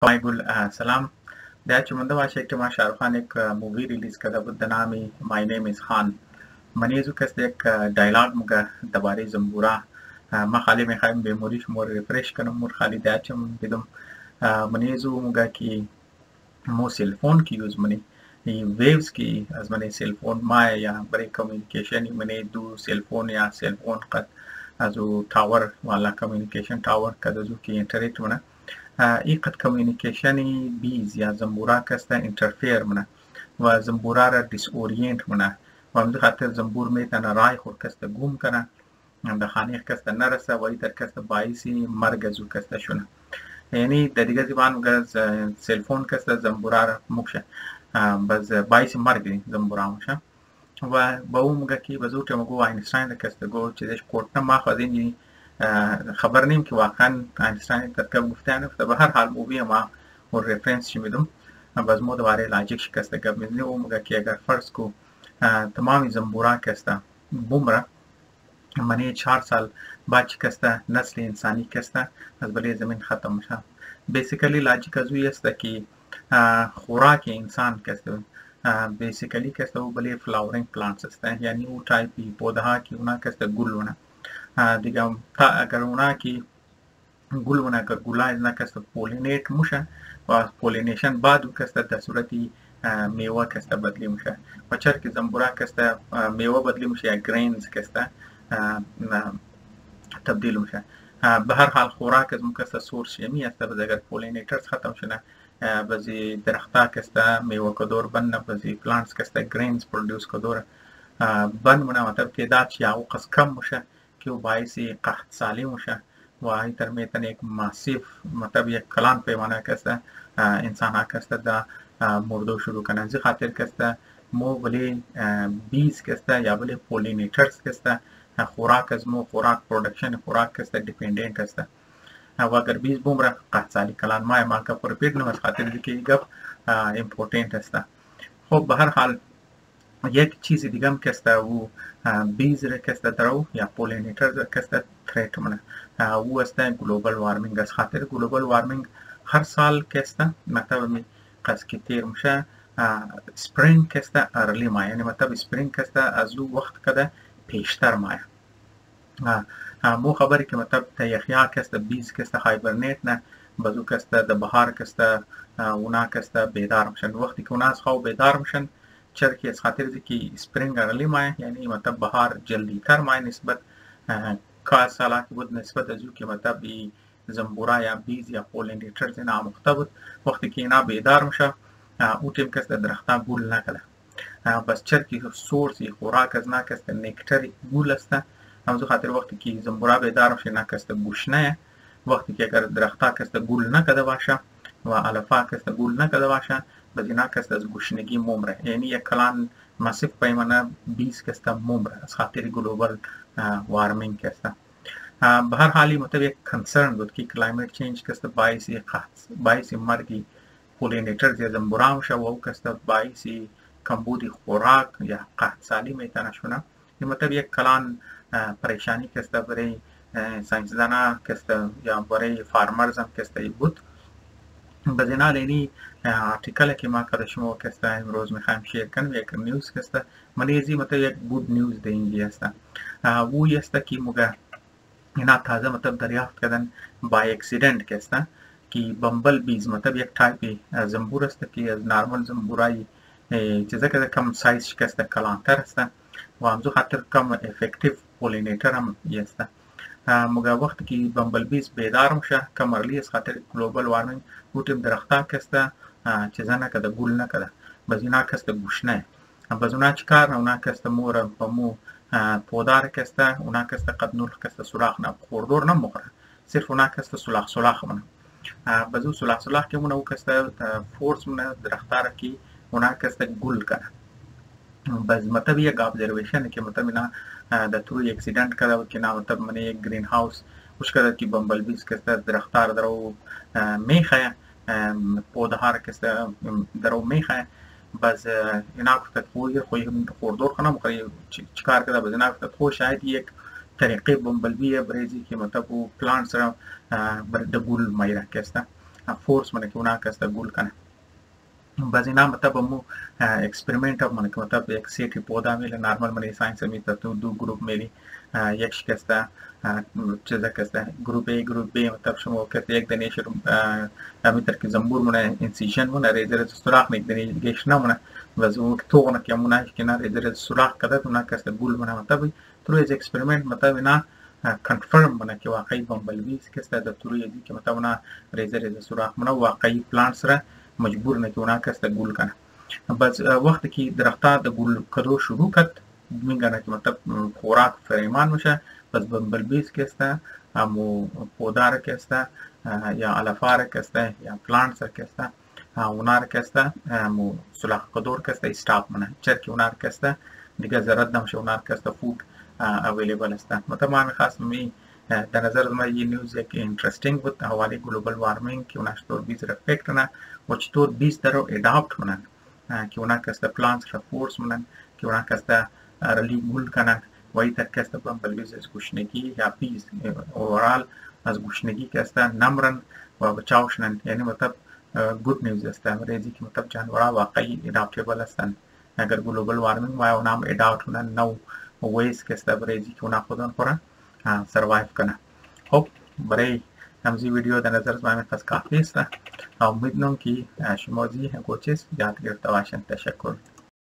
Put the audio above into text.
माय गुल सलाम. त्याची म्हणतो अशा एक शाहरुख खान एक मूवी रिलीज कदा बुद्ध नामी माय नेम इज खान मनीजू कस एक डायलॉग मुगा दबारी जंबूरा ما خالی میخوایم به موریش مور ریفرش کنم مور خالی داچم بدم منیزو मुगा की मो सेलफोन की यूज मनी वेव्स की از मने सेलफोन ما या बरे कम्युनिकेशन मने दो सेलफोन या सेलफोन قد ازو टावर वाला कम्युनिकेशन टावर قد ازو की इंटरनेट मना قد कम्युनिकेशनी बीज या زنبورا کستا इंटरफेयर मना و زنبورا را डिस ओरिएंट मना و हम खातिर زنبور में तना राय خور کستا گوم کنا د خانیخ کستا نرسه و ایتر کستا باعثی مرگ ازو کستا شونه یعنی د دیگه زبان گز سلفون کستا زنبورا را مکشه بس باعثی مرگ زنبورا مشه و با اون مگه کی بزرگ مگو آینستاین کستا گو چیزش کوتنا ما خواهدین خبر نیم که واقعا آینستاین ترکب گفتن افته به هر حال مووی ما و ریفرنس چی میدم باز مو دوباره لاجیک شکسته گب میدنی و مگه کی اگر فرض کو تمامی زنبورا کستا بومره मने 4 साल बाद शिकस्ता नस्ल इंसानी कस्ता از بله زمین ختم میشه بیسیکلی لاجیک از وی است که خوراک انسان کسته بیسیکلی کسته و بله فلاورینگ پلانتس است یعنی او تایپی پوده ها که اونا کسته گل ونه دیگه تا اگر اونا که گل ونه اگر گلای نه کسته پولینیت میشه و پولینیشن بعد کسته در صورتی میوه کسته بدلی میشه و چرا که زنبورا کسته میوه بدلی میشه یا گرینز کسته تبدیل میشه به هر حال خوراک از مکسته سورس یمی است باز اگر پولینیترز ختم شنه بعضی درختا کسته میوه کدور بند بعضی پلانتس کسته گرینز پرودیوس کدور بند منه مطلب تعداد یا اوقس کم میشه که باعثی قحط سالی میشه و اینتر میتن یک ماسیف مطلب یک کلان پیمانه کسته انسان ها کسته دا مردو شروع کنه زی خاطر کسته مو بلی بیز کسته یا بلی پولینیترز کسته خوراک از مو خوراک پروڈکشن خوراک کسته دیپندنت است و اگر بیز بومره قحط سالی کلان مای مالکا پرپیگ نو از خاطر دیگه گپ امپورتنت است. خب به هر حال یک چیز دیگه هم کسته و بیز را کسته درو یا پولینیترز را کسته تریت منه او است گلوبال وارمینگ از خاطر گلوبال وارمینگ هر سال کسته مطلب می قص کی تیر میشه سپرینگ کسته ارلی ماه یعنی مطلب سپرینگ کسته از او وقت کده پیشتر ماه مو خبری که مطلب تیخیا کسته بیز کسته هایبرنیت نه بازو کسته د بهار کسته اونا کسته بیدار میشن وقتی که اونا از خواب بیدار میشن چرا که از خاطر که سپرینگ ارلی ماه یعنی مطلب بهار جلدی تر ماه نسبت کا سالا که بود نسبت از او که مطلب زنبورا یا بیز یا پولینیترز اینا مختبط وقتی که اینا بیدار میشه او تیم کسته درختا گول نکده بس چرا که سورس خوراک از نکسته نکتر گول است همزو خاطر وقتی که زنبورا بیدار میشه نکسته گوشنه وقتی که اگر درختا کسته گول نکده باشه و علفا کسته گول نکده باشه بس اینا کسته از گوشنگی ممره یعنی یک کلان ماسیف پیمانه 20 کسته ممره از خاطر گلوبال وارمینگ کسته به هر حالی مطلب یک کنسرن بود که کلایمت چینج کسته باعثی مرگی پولینیترز یا زنبورا میشه و او کسته باعثی کمبودی خوراک یا قحط سالی میتونه شونه این مطلب یک کلان پریشانی کسته برای ساینسدانا کسته یا برای فارمرز هم کسته بود بزینا لینی آرتیکل که ما کده شما کسته امروز میخوایم شیر کنم یک نیوز کسته منیزی مطلب یک بود نیوز دینگی است او است که مگه اینا تازه مطلب دریافت کردن با اکسیدنت کسته که بمبل بیز مطلب یک تایپی زنبور است که از نارمال زنبورای چیزا که کم سایز شکسته کلانتر است و همزو خاطر کم افکتیو پولینیتر هم است مگه وقتی که بمبل بیز بیدار میشه کم ارلی از خاطر گلوبال وارمینگ او تیم درختا کسته چیزا نکده گول نکده بز اینا کسته گوشنه بز اونا چکار اونا کسته مور و مو پودار کسته اونا کسته قد نور کسته سلاخ نه خوردور نه مخوره صرف اونا کسته سلاخ منه بزو سلاخ که مونه او کسته فورس منه درختا را که اونا کسته گل کنه بس مطلب یک ابزرویشن که مطلب اینا در طور اکسیدنت کرده بود که نه مطلب من یک گرین هاوس وش کرده که بمبل بیز کسته درختا را درو میخه پوده ها را کسته درو میخه بس اینا کسته خوی خوردور کنه مخوری چکار کرده بس اینا کسته خو شاید یک طریقه بمبل بیه بریزی که مطلب او پلانتس را د گل مایره کسته فورس من که اونا کسته گول کنه. بعضی اینا مطلب हमू एक्सपेरिमेंट अब मन के मतलब एक सेट पौधा में नॉर्मल मनी साइंस में तो दो ग्रुप मेरी एक शिकस्ता चीज़ कस्ता ग्रुप ए ग्रुप बी मतलब शमो कहते एक दिन शुरू अभी तक की जंबूर मने इंसिजन मने रेजर सुराख में एक दिन गेशना मने बस वो तो ना क्या मना कि ना रेजर सुराख कदा तो ना कस्ता गुल मना मतलब थ्रू इस एक्सपेरिमेंट मतलब ना कंफर्म मने कि वाकई बम्बलबी कस्ता द थ्रू ये कि मतलब ना रेजर सुराख मना वाकई प्लांट्स रा मजबूर न कि उना कस्ता गुल kana बस वक्त की दरख्ता द गुल कदो शुरू कत मिंगना कि मतलब खुराक फरेमान मशा बस बम्बलबीज कस्ता हमू पौधा कस्ता या अलाफार कस्ता या प्लांट्स कस्ता उनार कस्ता हमू सुलाख कदोर कस्ता स्टॉप मना चर कि उनार कस्ता दिगा जरद नमश उनार कस्ता फूड अवेलेबल अस्ता मतलब मामे खास में در نظر ما یه نیوز که اینترستینگ بود حوالی گلوبال وارمینگ که اونا چطور بیز را افکت کنن و چطور بیز در رو اداپت کنن که اونا کسته پلانس را فورس منن که اونا کسته رلی گول کنن و ای تک کسته بمبلبیز از گوشنگی یا بیز اورال از گوشنگی کسته نمرن و بچاوشنن یعنی مطلب گود نیوز است ریزی که مطلب جانورا واقعی اداپتیبل هستن اگر گلوبال وارمینگ و اونا هم اداپت کنن نو ویز کسته ریزی که اونا خودن پورن सर्वाइव करना होप बड़े हमजी वीडियो द नजर में पास काफी है उम्मीद हूं कि शुमाजी है कोचेस याद गिरफ्तार तशक्कुर।